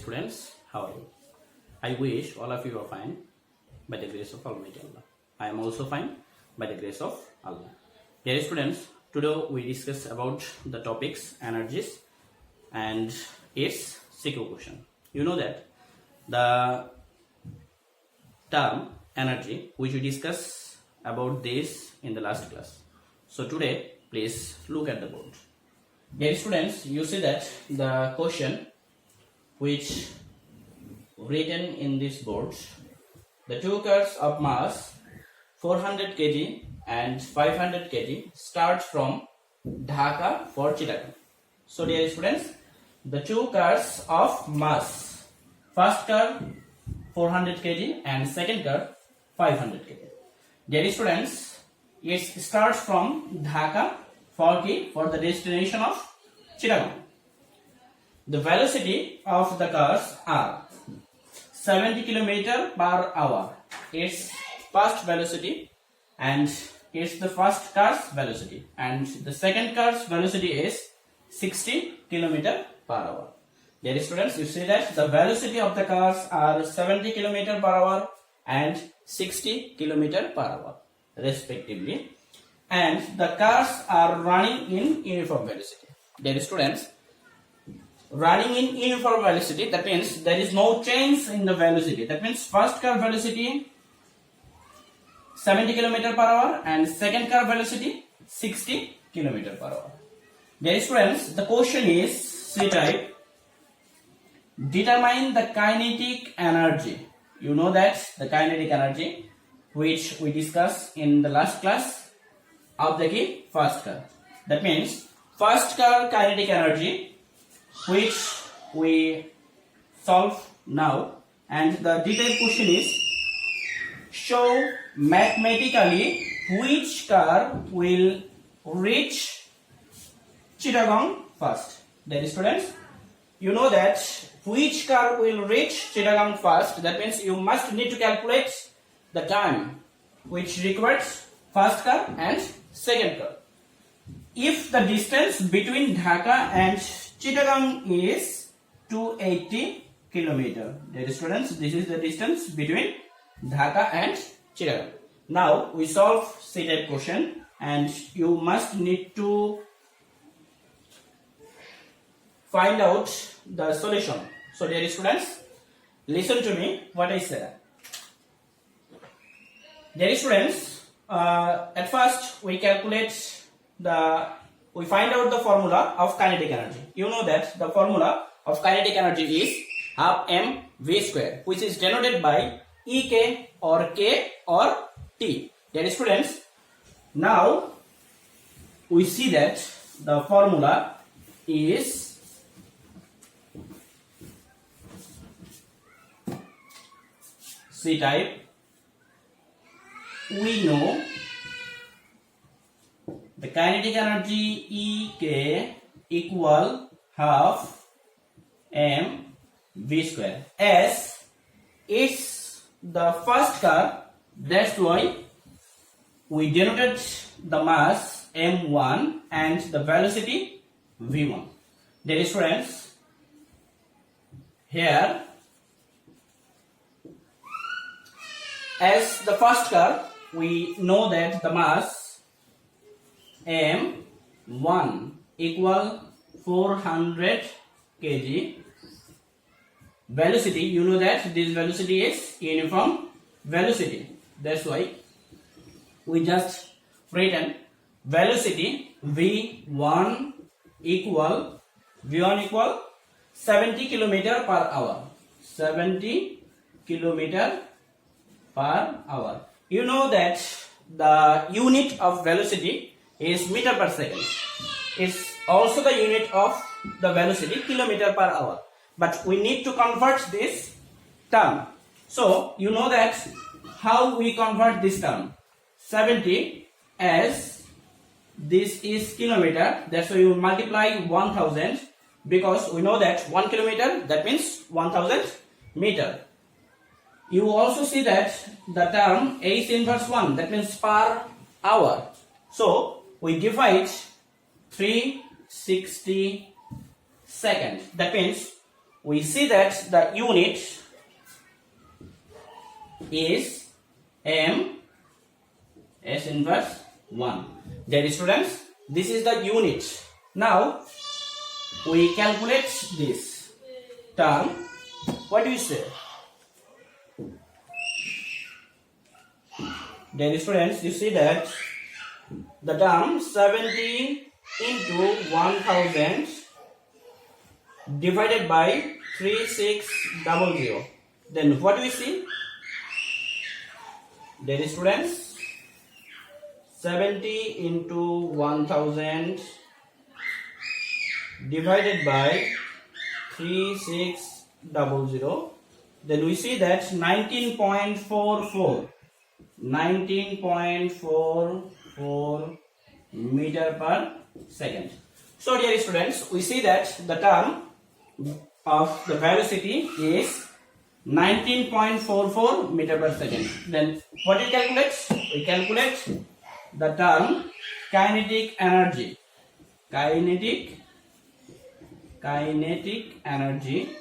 students, how are you? I wish all of you are fine by the grace of Almighty Allah. I am also fine by the grace of Allah. Dear students, today we discuss about the topics energies and its CQ question. You know that the term energy which we discussed about this in the last class. So today please look at the board. Dear students, you see that the question which written in this board, the two cars of mass 400 kg and 500 kg start from Dhaka for Chittagong. So dear students, the two cars of mass, first car 400 kg and second car 500 kg. Dear students, it starts from Dhaka for the destination of Chittagong. The velocity of the cars are 70 km per hour. Its first velocity, and it's the first car's velocity, and the second car's velocity is 60 km per hour. Dear students, you see that the velocity of the cars are 70 km per hour and 60 km per hour respectively, and the cars are running in uniform velocity. Dear students, running in uniform velocity, that means there is no change in the velocity. That means first car velocity 70 km per hour and second car velocity 60 km per hour. Dear students, the question is C type. Determine the kinetic energy. You know that the kinetic energy which we discussed in the last class of the first car. That means first car kinetic energy which we solve now, and the detailed question is show mathematically which car will reach Chittagong first. Dear students, you know that which car will reach Chittagong first. That means you must need to calculate the time which requires first car and second car. If the distance between Dhaka and Chittagong is 280 km. Dear students, this is the distance between Dhaka and Chittagong. Now we solve C-type question, and you must need to find out the solution. So dear students, listen to me what I said. Dear students, at first we find out the formula of kinetic energy. You know that the formula of kinetic energy is half mv square, which is denoted by ek or k or t. Dear students, now we see that the formula is C type. We know the kinetic energy Ek equal half mv square. As it's the first car, that's why we denoted the mass m1 and the velocity v1. Dear students, here as the first car, we know that the mass m1 equal 400 kg. Velocity, you know that this velocity is uniform velocity. That's why we just written velocity v1 equal 70 km per hour. 70 km per hour. You know that the unit of velocity is meter per second. It's also the unit of the velocity kilometer per hour. But we need to convert this term. So you know that how we convert this term. 70 as this is kilometer. That's why you multiply 1000, because we know that 1 kilometer, that means 1000 meter. You also see that the term H inverse 1, that means per hour. So we divide 360 seconds. That means we see that the unit is m s inverse 1. Dear students, this is the unit. Now we calculate this term. What do you say? Dear students, you see that the term 70 into 1000 divided by 3600. Then what do we see? Dear students, 70 into 1000 divided by 3600. Then we see that 19.44 meter per second. So dear students, we see that the term of the velocity is 19.44 meter per second. Then what we calculate? We calculate the term kinetic energy. Kinetic energy.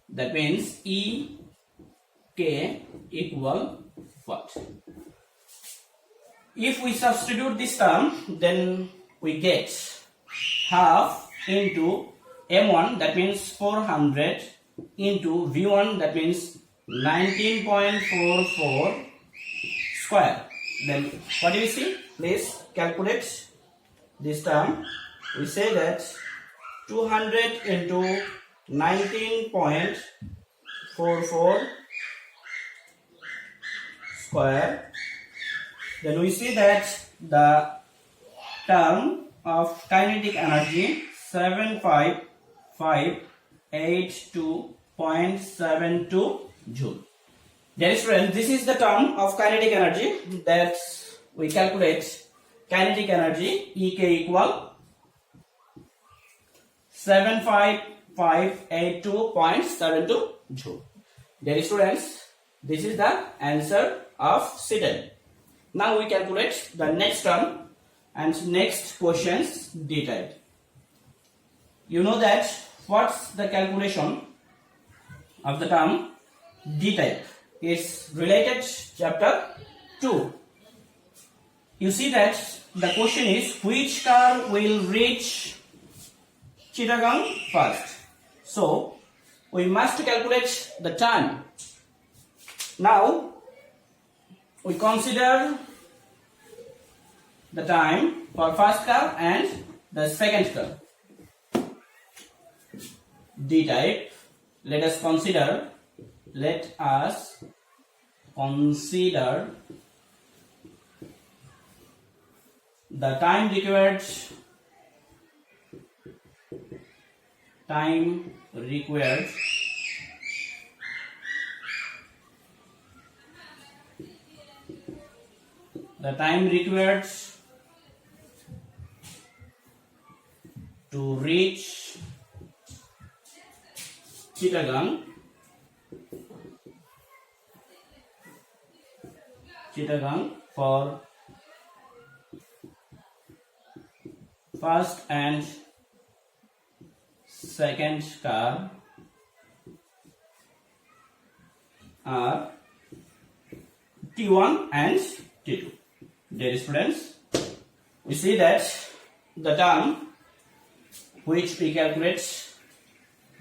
That means EK equal what? If we substitute this term, then we get half into M1, that means 400, into V1, that means 19.44 square. Then what do we see? Please calculate this term. We say that 200 into 19.44 square. Then we see that the term of kinetic energy 75582.72 joule. Dear students, this is the term of kinetic energy that we calculate. Kinetic energy EK equal 75582.72 joule. Dear students, this is the answer of C10. Now we calculate the next term and next questions detailed. You know that what's the calculation of the term D type is related chapter 2. You see that the question is which car will reach Chittagong first. So we must calculate the time. Now we consider the time for first car and the second car. D type. Let us consider the time required to reach Chittagong for first and second car are T1 and T2. Dear students, we see that the term which we calculate,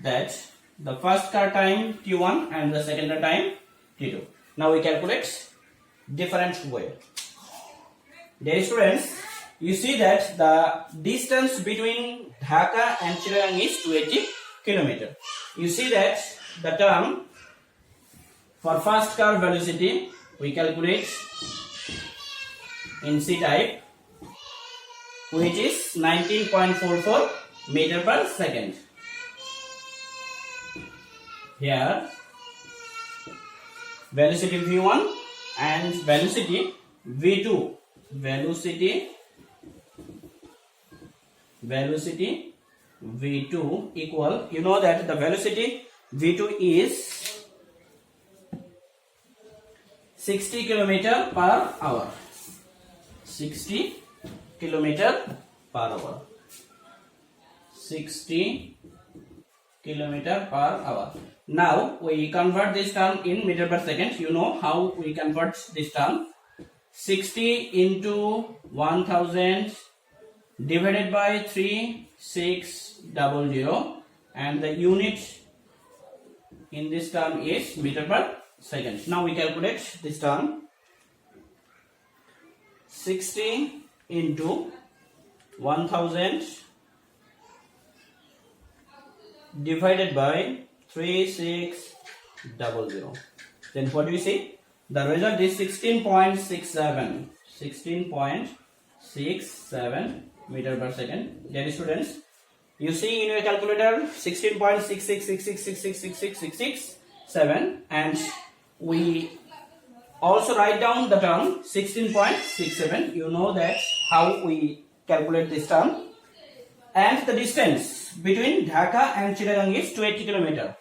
that the first car time T1 and the second car time T2. Now we calculate different way. Dear students, you see that the distance between Dhaka and Chittagong is 280 km. You see that the term for first car velocity we calculate in C type, which is 19.44 meter per second. Here velocity V1 and velocity V2. Velocity V2 equal, you know that the velocity V2 is 60 km per hour. 60 km per hour. 60 kilometer per hour. Now we convert this term in meter per second. You know how we convert this term. 60 into 1000 divided by 3600, and the unit in this term is meter per second. Now we calculate this term. 60 into 1000 divided by 3600. Then what do we see? The result is 16.67. 16.67 meter per second. Dear students, you see in your calculator 16.6666666667, and we also write down the term 16.67. You know that how we calculate this term. And the distance between Dhaka and Chittagong is 280 km.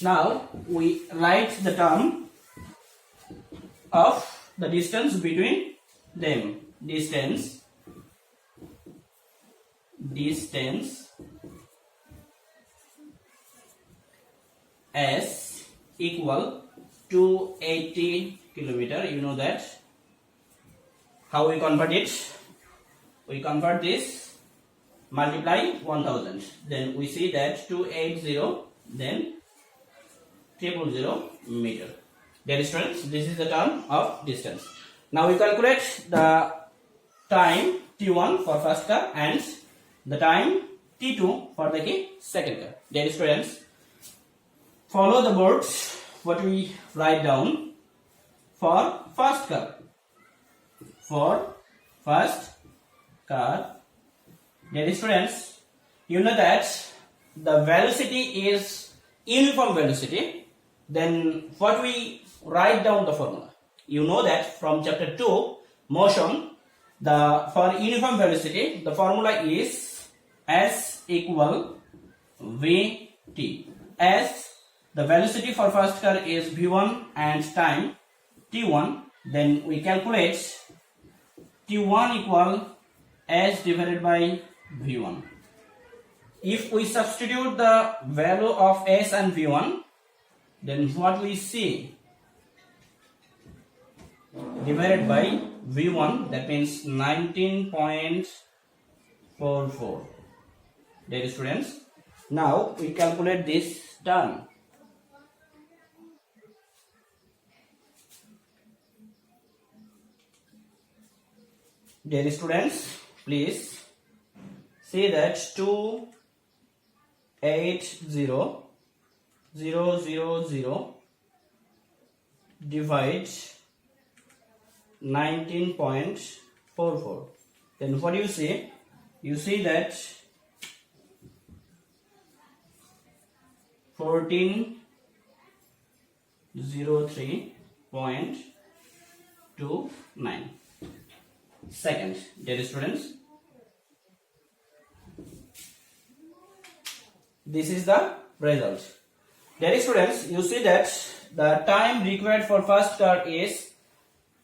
Now we write the term of the distance between them. Distance S equal 280 km. You know that. How we convert it? We convert this, multiply 1000. Then we see that 280, then 000 meter. Dear students, this is the term of distance. Now we calculate the time T1 for first car and the time T2 for the second car. Dear students, follow the boards what we write down for first car. For first car, dear students, you know that the velocity is uniform velocity. Then what we write down the formula? You know that from chapter 2 motion, for uniform velocity the formula is S equal Vt. As the velocity for first car is v1 and time t1, then we calculate t1 equal S divided by v1. If we substitute the value of S and v1, then what we see? Divided by v1, that means 19.44. Dear students, now we calculate this term. Dear students, please see that 280,000 divide 19.44. Then what do you see? You see that 1403.29 seconds. Dear students, this is the result. Dear students, you see that the time required for first car is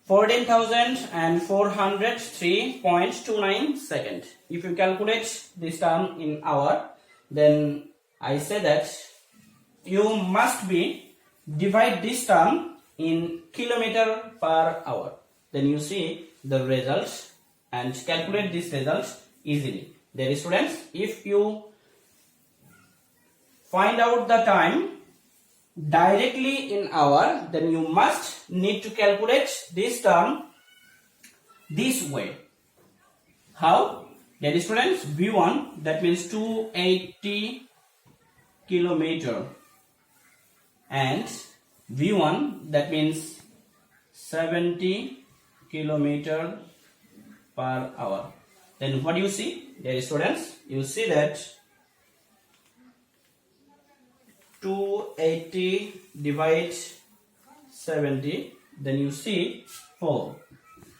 14,403.29 seconds. If you calculate this term in hour, then I say that you must be divide this term in kilometer per hour. Then you see the results and calculate this result easily. Dear students, if you find out the time directly in hour, then you must need to calculate this term this way. How? Dear students, v1, that means 280 kilometer, and v1, that means 70 kilometer per hour. Then what do you see? Dear students, you see that 280 divide 70, then you see 4.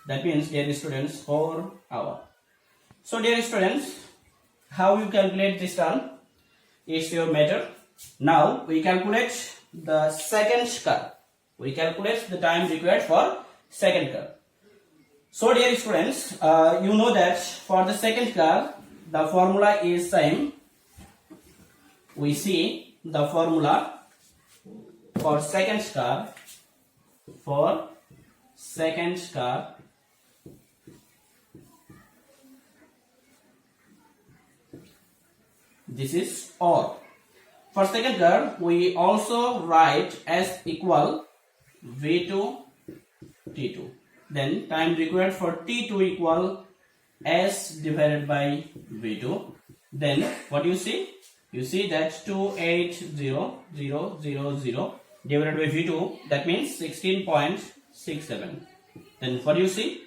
That means, dear students, 4 hour. So dear students, how you calculate this term is your matter. Now we calculate the second car. We calculate the time required for second car. So dear students, you know that for the second car the formula is same. We see the formula for second car. For second car, this is OR. For second car, we also write S equal V2 T2. Then time required for T2 equal S divided by V2. Then what you see? You see that 280,000 divided by V2, that means 16.67. Then what do you see?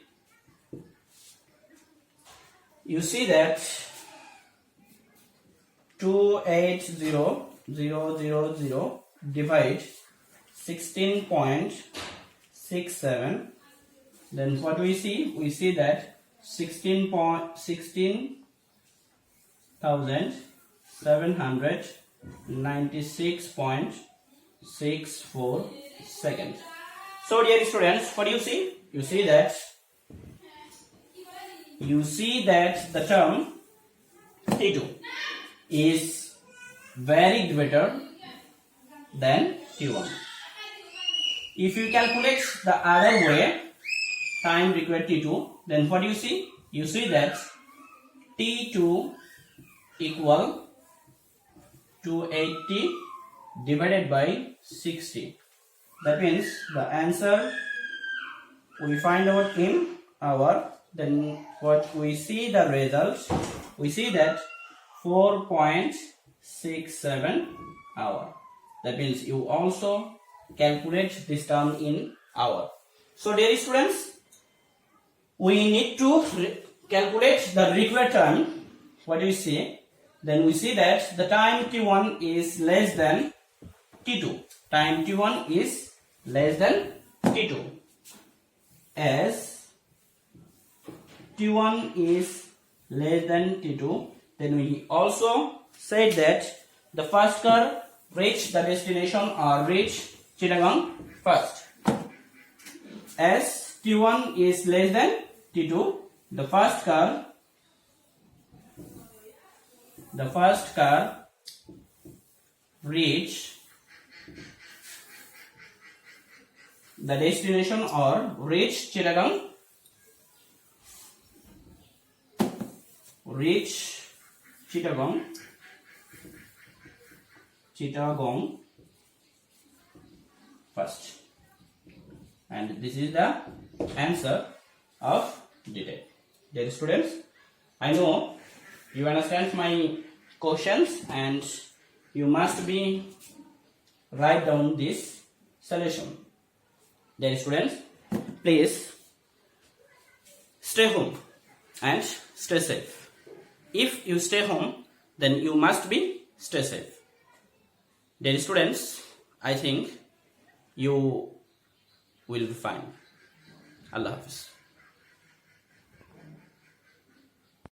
You see that 280,000 divide 16.67. Then what do we see? We see that 16,796.64 seconds. So dear students, what do you see? You see that the term T2 is very greater than T1. If you calculate the other way, time required T2, then what do you see? You see that T2 equal 280 divided by 60. That means the answer we find out in hour. Then what we see the result, we see that 4.67 hour. That means you also calculate this term in hour. So dear students, we need to calculate the required time. What do you see? Then we see that the time T1 is less than T2. Time T1 is less than T2. As T1 is less than T2, then we also said that the first car reach the destination or reach Chittagong first. As T1 is less than T2, the first car reach the destination or reach Chittagong first. And this is the answer of detail. Dear students, I know you understand my questions and you must be write down this solution. Dear students, please stay home and stay safe. If you stay home, then you must be stay safe. Dear students, I think you will be fine. Allah Hafiz.